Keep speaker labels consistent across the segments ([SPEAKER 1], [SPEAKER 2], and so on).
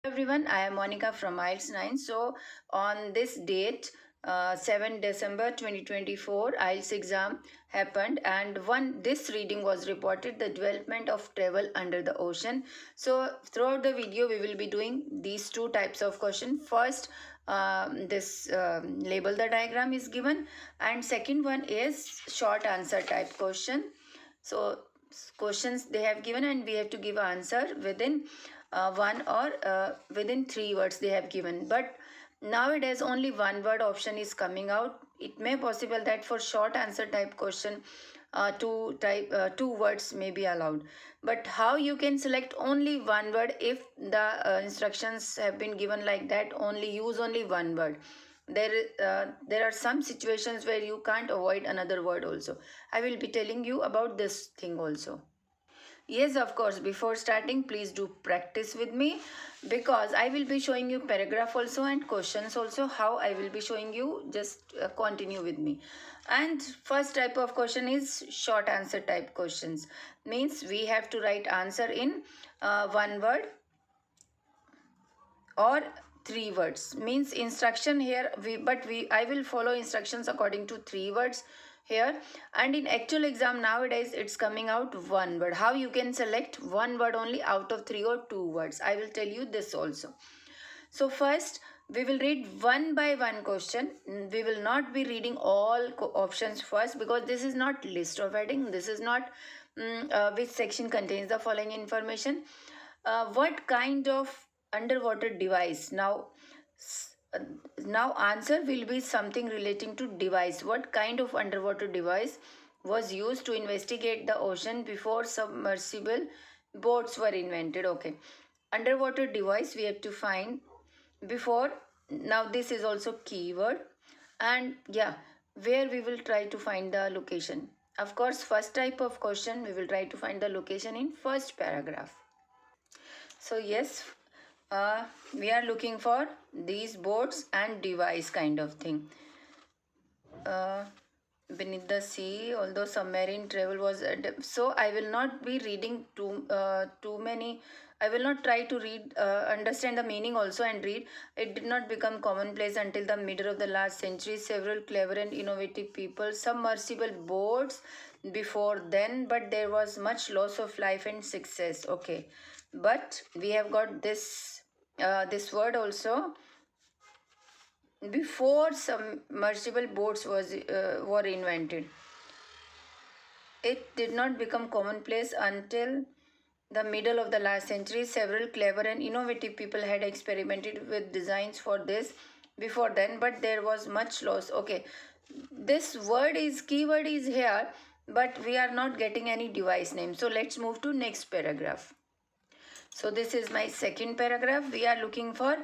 [SPEAKER 1] Everyone, I am Monica from IELTS 9. So, on this date, 7 December 2024, IELTS exam happened, and this reading was reported, the development of travel under the ocean. So, throughout the video, we will be doing these two types of question. First, this label the diagram is given, and second one is short answer type question. So, questions they have given, and we have to give answer within one or within 3 words they have given. But nowadays only one word option is coming out. It may possible that for short answer type question two words may be allowed, but how you can select only one word if the instructions have been given like that, only use only one word. There are some situations where you can't avoid another word also. I will be telling you about this thing also. Yes, of course. Before starting, please do practice with me, because I will be showing you paragraph also and questions also. How I will be showing you, just continue with me. And first type of question is short answer type questions. Means we have to write answer in one word or 3 words. Means instruction here, I will follow instructions according to 3 words here. And in actual exam nowadays it's coming out one word. How you can select one word only out of 3 or 2 words, I will tell you this also. So first we will read one by one question. We will not be reading all options first, because this is not list of heading. This is not which section contains the following information. What kind of underwater device? Now answer will be something relating to device. What kind of underwater device was used to investigate the ocean before submersible boats were invented? Okay, underwater device we have to find before. Now this is also keyword, and yeah, where we will try to find the location. Of course, first type of question we will try to find the location in first paragraph. So yes, we are looking for these boats and device kind of thing. Uh, Beneath the sea, although submarine travel was so I will not be reading too many. I will not try to read understand the meaning also and read. It did not become commonplace until the middle of the last century. Several clever and innovative people submersible boats before then, but there was much loss of life and success. Okay, but we have got this word also. Before submersible boats were invented, it did not become commonplace until the middle of the last century. Several clever and innovative people had experimented with designs for this before then, but there was much loss. Okay, this keyword is here, but we are not getting any device name. So let's move to next paragraph. So this is my second paragraph. We are looking for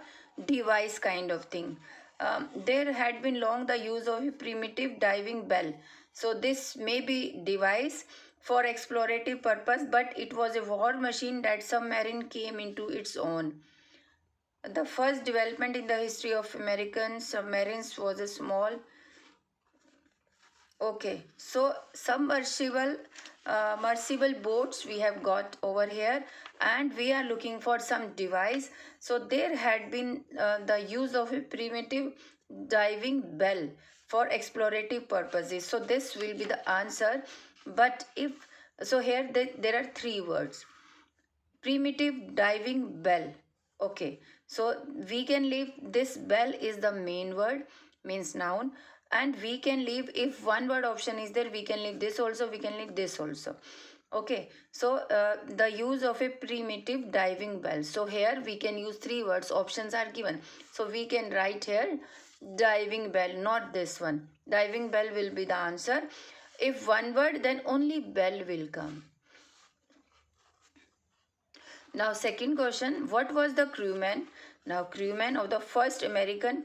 [SPEAKER 1] device kind of thing. There had been long the use of a primitive diving bell. So this may be device for explorative purpose, but it was a war machine that submarine came into its own. The first development in the history of American submarines was a small. Okay, so submersible mersible boats we have got over here, and we are looking for some device. So there had been the use of a primitive diving bell for explorative purposes. So this will be the answer. But if so, here there are 3 words. Primitive diving bell. Okay, so we can leave this bell is the main word, means noun, and we can leave, if one word option is there, we can leave this also, we can leave this also. Okay, so the use of a primitive diving bell. So here we can use 3 words. Options are given, so we can write here diving bell, not this one. Diving bell will be the answer. If one word, then only bell will come. Now second question, what was the crewman? Now crewman of the first American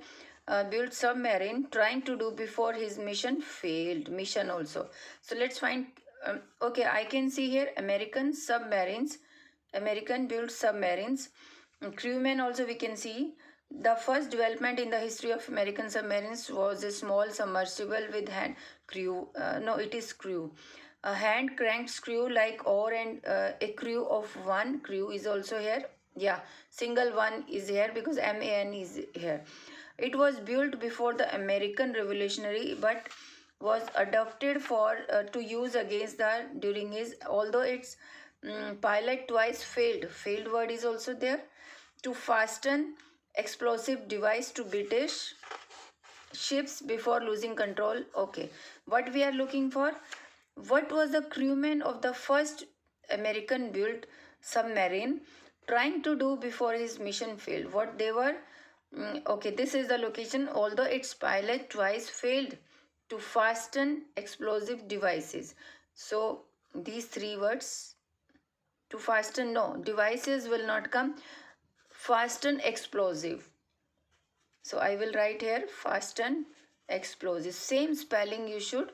[SPEAKER 1] built submarine trying to do before his mission failed. Mission also. So let's find, okay, I can see here American submarines, American built submarines. Crewman also we can see. The first development in the history of American submarines was a small submersible with hand crew. No, it is crew. A hand cranked screw like oar, and a crew of one. Crew is also here. Yeah, single one is here because MAN is here. It was built before the American Revolutionary, but was adopted for to use against the during his, although its pilot twice failed. Failed word is also there. To fasten explosive device to British ships before losing control. Okay, what we are looking for? What was the crewman of the first American built submarine trying to do before his mission failed? What they were? Okay, this is the location. Although its pilot twice failed to fasten explosive devices. So these three words, to fasten, no, devices will not come. Fasten explosive. So I will write here fasten explosive. Same spelling you should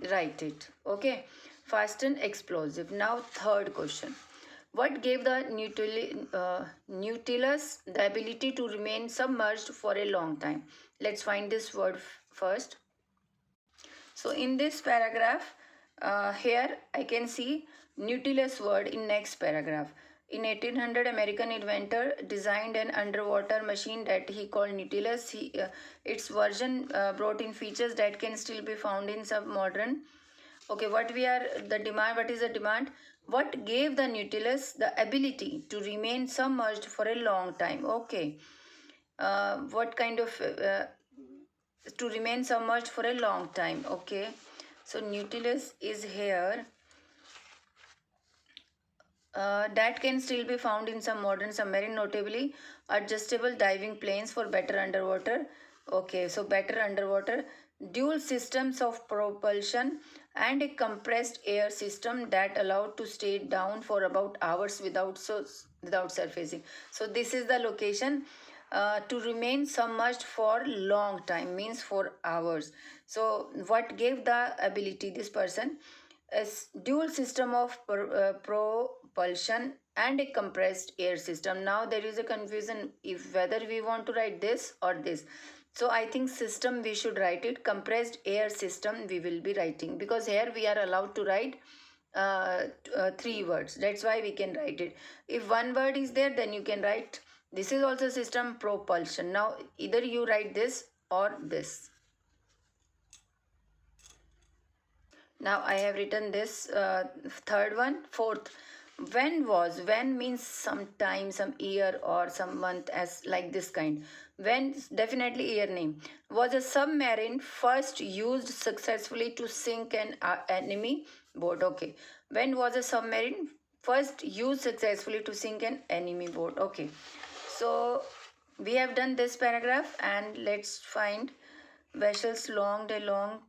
[SPEAKER 1] write it. Okay. Fasten explosive. Now third question. What gave the Nautilus the ability to remain submerged for a long time? Let's find this word first. So in this paragraph, here I can see Nautilus word in next paragraph. In 1800, American inventor designed an underwater machine that he called Nautilus. Its version brought in features that can still be found in some modern. Okay, what is the demand? What gave the Nautilus the ability to remain submerged for a long time? Okay, what kind of to remain submerged for a long time? Okay, so Nautilus is here. That can still be found in some modern submarine, notably adjustable diving planes for better underwater. Okay, so better underwater, dual systems of propulsion, and a compressed air system that allowed to stay down for about hours without surfacing. So this is the location. To remain submerged for long time means for hours. So what gave the ability this person? A dual system of propulsion and a compressed air system. Now there is a confusion if whether we want to write this or this. So I think system we should write it. Compressed air system we will be writing, because here we are allowed to write three words. That's why we can write it. If one word is there, then you can write this is also system propulsion. Now either you write this or this. Now I have written this third one. Fourth, when means some time, some year, or some month, as like this kind. When, definitely year name. Was a submarine first used successfully to sink an enemy boat? Okay. When was a submarine first used successfully to sink an enemy boat? Okay. So we have done this paragraph, and let's find vessels long day long.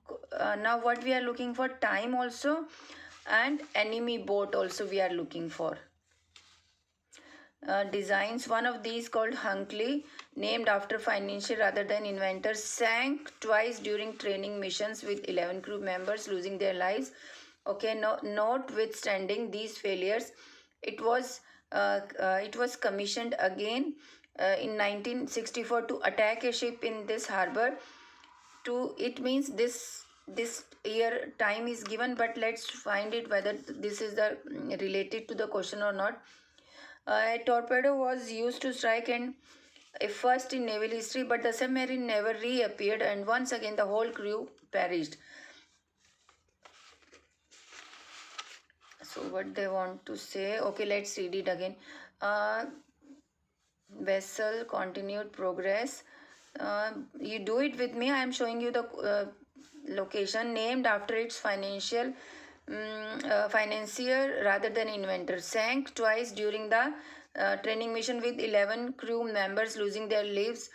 [SPEAKER 1] Now what we are looking for? Time also, and enemy boat also we are looking for. Designs, one of these called Hunkley, named after financier rather than inventor, sank twice during training missions with 11 crew members losing their lives. Okay, no, notwithstanding these failures, it was commissioned again in 1964 to attack a ship in this harbor. To it means this year time is given, but let's find it whether this is the related to the question or not. A torpedo was used to strike and a first in naval history, but the submarine never reappeared, and once again the whole crew perished. So what they want to say? Okay, let's read it again. Vessel continued progress. You do it with me. I am showing you the location, named after its financier rather than inventor. Sank twice during the training mission with 11 crew members losing their lives,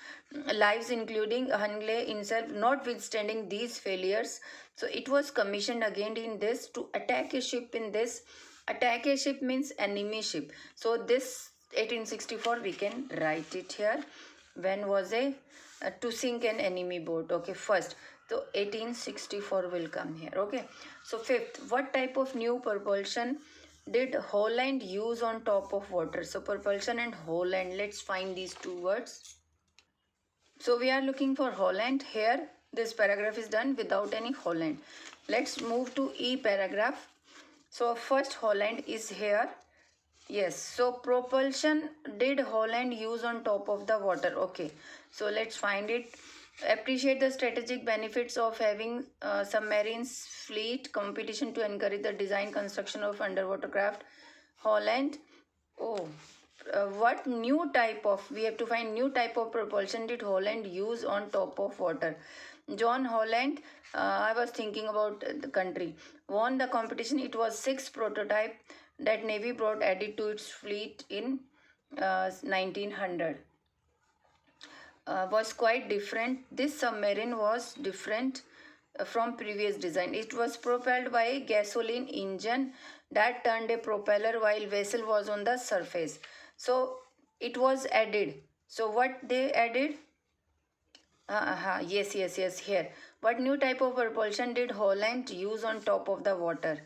[SPEAKER 1] including Hunley himself. Notwithstanding these failures, so it was commissioned again in this to attack a ship in this. Attack a ship means enemy ship. So this 1864 we can write it here. When was a to sink an enemy boat? Okay, first, so 1864 will come here. Okay, so fifth, what type of new propulsion did Holland use on top of water? So propulsion and Holland, let's find these two words. So we are looking for Holland here. This paragraph is done without any Holland. Let's move to E paragraph. So first Holland is here. Yes, so propulsion did Holland use on top of the water? Okay, so let's find it. Appreciate the strategic benefits of having submarines fleet competition to encourage the design construction of underwater craft. Holland. Oh, what new type of, we have to find new type of propulsion did Holland use on top of water? John Holland, I was thinking about the country, won the competition. It was six prototype that Navy brought added to its fleet in 1900. Was quite different. This submarine was different from previous design. It was propelled by a gasoline engine that turned a propeller while vessel was on the surface. So it was added. So what they added? Yes, here. What new type of propulsion did Holland use on top of the water?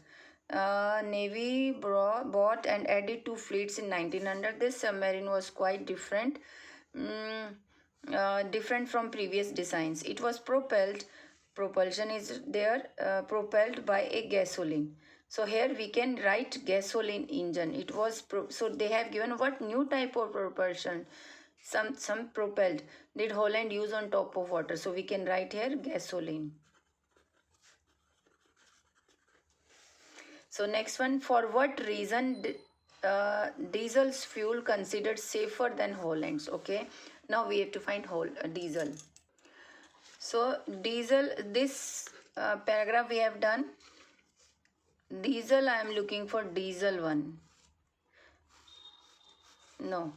[SPEAKER 1] Navy bought and added two fleets in 1900. This submarine was quite different. Mm, different from previous designs. It was propulsion is there, propelled by a gasoline. So here we can write gasoline engine. It was so they have given what new type of propulsion, some propelled did Holland use on top of water. So we can write here gasoline. So next one, for what reason diesel's fuel considered safer than Holland's? Okay, now we have to find diesel. So diesel, this paragraph we have done. Diesel, I am looking for diesel one. No.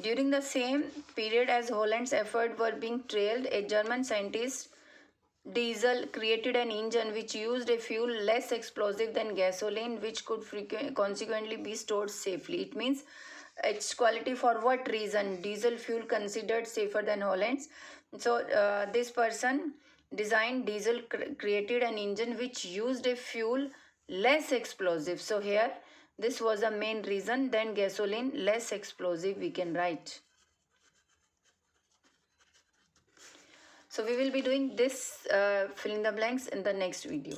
[SPEAKER 1] During the same period as Holland's efforts were being trailed, a German scientist Diesel created an engine which used a fuel less explosive than gasoline, which could consequently be stored safely. It means its quality, for what reason diesel fuel considered safer than Holland's. So this person designed diesel, created an engine which used a fuel less explosive. So here this was the main reason. Then gasoline less explosive we can write. So we will be doing this fill in the blanks in the next video.